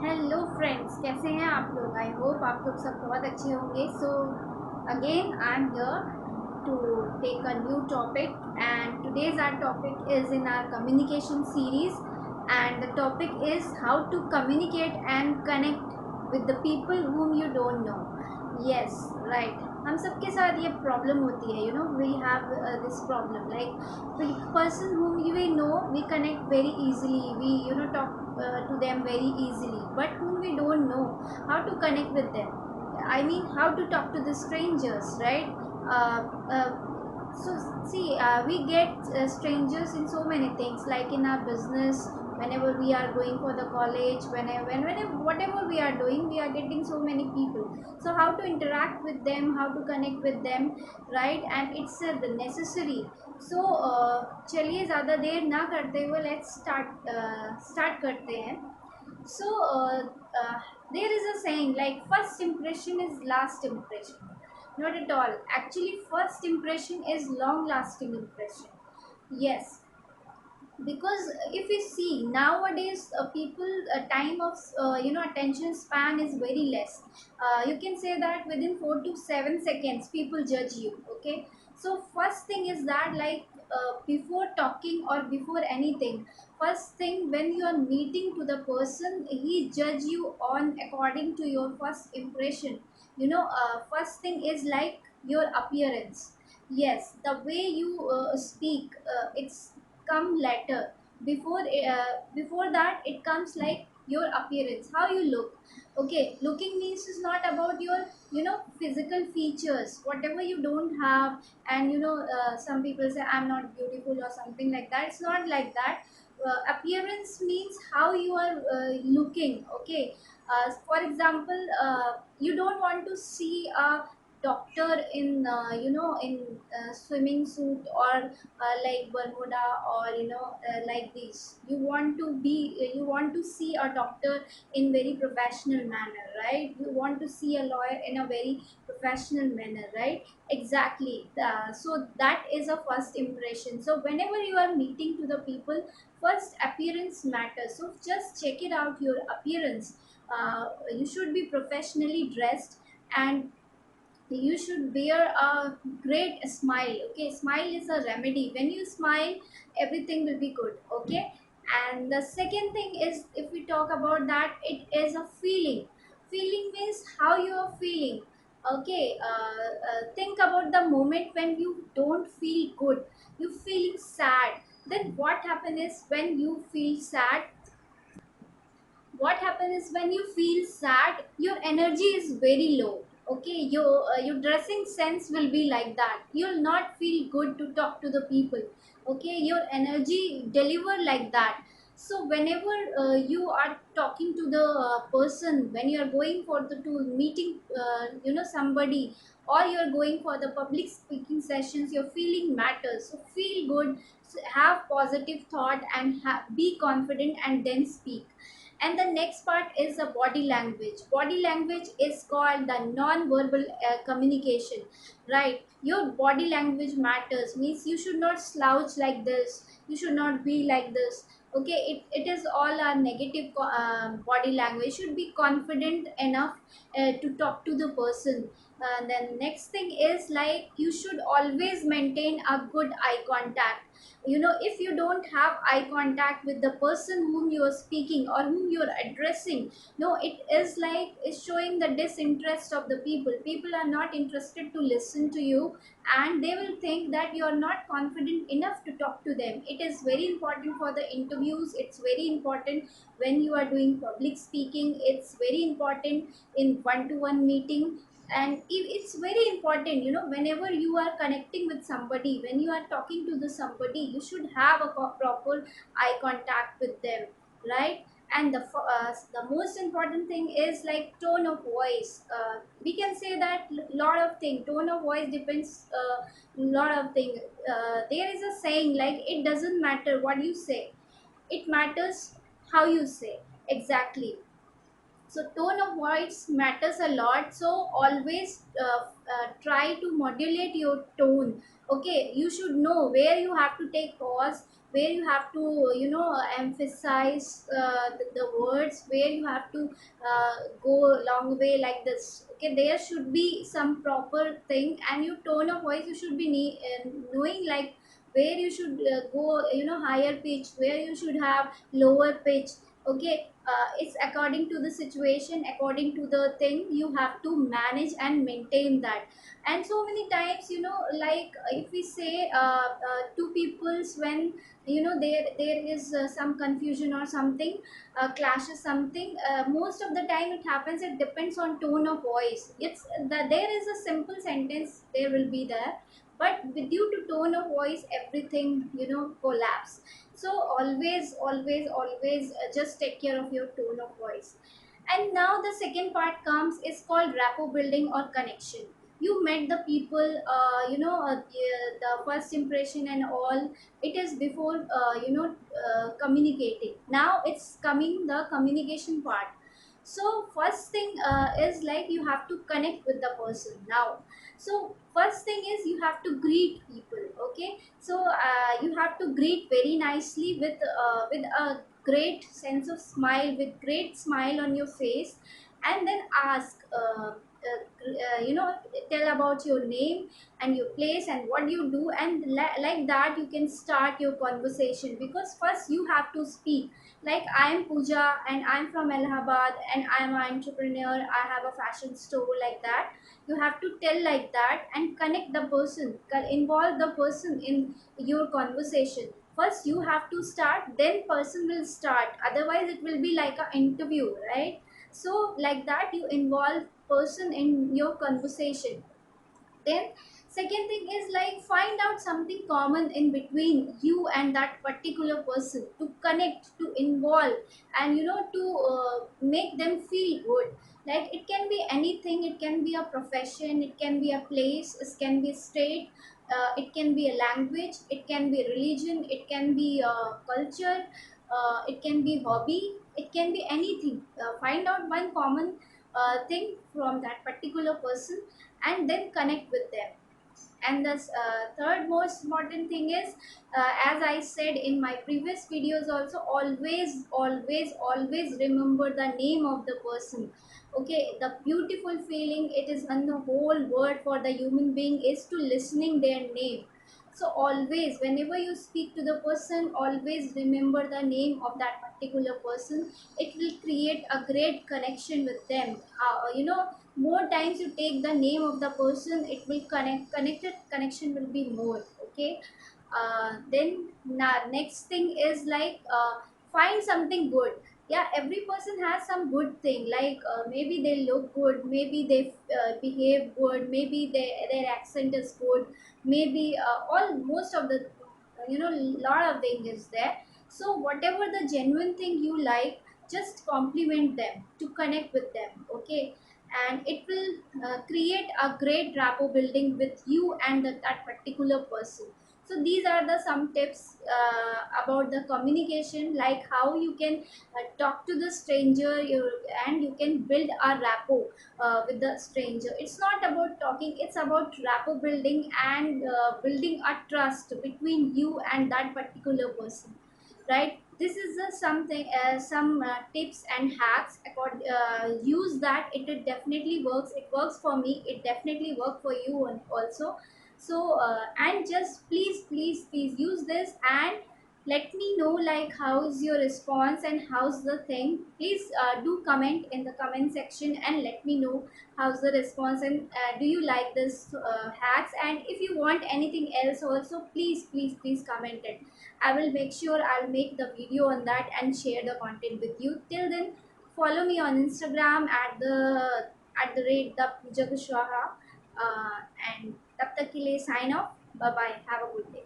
Hello friends, कैसे हैं आप लोग? आई होप आप लोग सब बहुत अच्छे होंगे. So again I am here to take a new topic, and today's our topic is in our communication series, and the topic is how to communicate and connect with the people whom you don't know. Yes, right. हम सबके साथ ये problem होती है. We have this problem, like the person whom we know, we connect very easily, we talk to them very easily, but whom we don't know, how to connect with them. I mean, how to talk to the strangers, right? uh, uh, so see, we get strangers in so many things, like in our business, whenever we are going for the college, whenever whatever we are doing, we are getting so many people. So how to interact with them, how to connect with them, right? And it's the necessary. So चलिए ज़्यादा देर ना करते हुए let's start करते हैं. So uh, there is a saying like first impression is last impression. Not at all. Actually, first impression is long lasting impression. Yes, because if we see nowadays, people time of attention span is very less. You can say that within 4 to 7 seconds people judge you. Okay, so first thing is that, like, before talking or before anything, first thing, when you are meeting to the person, he judge you on according to your first impression. First thing is like your appearance. Yes, the way you speak, it's come later. Before that, it comes like your appearance, how you look. Okay, looking means is not about your physical features, whatever you don't have. And some people say I'm not beautiful or something like that. It's not like that. Appearance means how you are looking. Okay, for example, you don't want to see a doctor in swimming suit, or like Bermuda, or like this. You want to see a doctor in very professional manner, right? You want to see a lawyer in a very professional manner, right? Exactly. So that is a first impression. So whenever you are meeting to the people, first appearance matters. So just check it out, your appearance. You should be professionally dressed, and you should wear a great smile. Okay, smile is a remedy. When you smile, everything will be good. Okay, and the second thing is, if we talk about that, it is a feeling. Feeling means how you are feeling. Okay, think about the moment when you don't feel good, you feeling sad. Then what happens is, when you feel sad, what happens is, when you feel sad, your energy is very low. Okay, your dressing sense will be like that. You'll not feel good to talk to the people. Okay, your energy deliver like that. So whenever you are talking to the person, when you are going for the to meeting somebody, or you are going for the public speaking sessions, your feeling matters. So feel good, have positive thought, and be confident, and then speak. And the next part is the body language. Body language is called the non-verbal communication, right? Your body language matters. Means you should not slouch like this, you should not be like this. Okay, it is all a negative body language. Should be confident enough to talk to the person. Then next thing is, like, you should always maintain a good eye contact. If you don't have eye contact with the person whom you are speaking or whom you are addressing, no, it is like it's showing the disinterest of the people. People are not interested to listen to you, and they will think that you are not confident enough to talk to them. It is very important for the interviews. It's very important when you are doing public speaking. It's very important in one to one meeting. And it's very important, whenever you are connecting with somebody, when you are talking to the somebody, you should have a proper eye contact with them, right? And the most important thing is like tone of voice. We can say that lot of thing, tone of voice depends lot of thing. There is a saying like, it doesn't matter what you say, it matters how you say. Exactly. So tone of voice matters a lot. So always try to modulate your tone. Okay, you should know where you have to take pause, where you have to emphasize the words, where you have to go long way like this. Okay, there should be some proper thing, and your tone of voice you should be knowing, like where you should go higher pitch, where you should have lower pitch. Okay, it's according to the situation, according to the thing, you have to manage and maintain that. And so many times, like if we say two peoples, when there is some confusion or something, clashes something, most of the time it happens, it depends on tone of voice. It's that there is a simple sentence there will be there, but due to tone of voice everything collapse. So always just take care of your tone of voice. And now the second part comes, is called rapport building or connection. You met the people, the first impression and all, it is before communicating. Now it's coming the communication part. So first thing is like you have to connect with the person now. So first thing is you have to greet people. Okay, so you have to greet very nicely with a great sense of smile, with great smile on your face, and then ask tell about your name and your place and what you do, and like that you can start your conversation. Because first you have to speak, like I am Pooja and I'm from Allahabad and I'm an entrepreneur, I have a fashion store, like that you have to tell like that and connect the person, involve the person in your conversation. First you have to start, then person will start, otherwise it will be like an interview, right? So like that you involve person in your conversation. Then second thing is like find out something common in between you and that particular person, to connect, to involve, and to make them feel good. Like it can be anything, it can be a profession, it can be a place, it can be state, it can be a language, it can be religion, it can be culture, it can be hobby, it can be anything. Find out one common thing from that particular person, and then connect with them. And the third most important thing is, as I said in my previous videos also, always remember the name of the person. Okay, the beautiful feeling it is on the whole world for the human being is to listening their name. So always whenever you speak to the person, always remember the name of that particular person. It will create a great connection with them. More times you take the name of the person, it will connected connection will be more. Okay, then next thing is like, find something good. Yeah, every person has some good thing, like maybe they look good, maybe they behave good, maybe their accent is good, maybe all most of the lot of thing is there. So whatever the genuine thing you like, just compliment them to connect with them. Okay, and it will create a great rapport building with you and that particular person. So these are the some tips about the communication, like how you can talk to the stranger, and you can build a rapport with the stranger. It's not about talking, it's about rapport building and building a trust between you and that particular person, right? This is something, some tips and hacks. Use that, it definitely works, it works for me, it definitely work for you also. So and just please use this, and let me know like how's your response and how's the thing. Please do comment in the comment section and let me know how's the response, and do you like this hacks, and if you want anything else also, please comment it. I will make sure I'll make the video on that and share the content with you. Till then, follow me on Instagram at the rate the Puja Kushwaha, and tab tak ke liye sign off. Bye bye. Have a good day.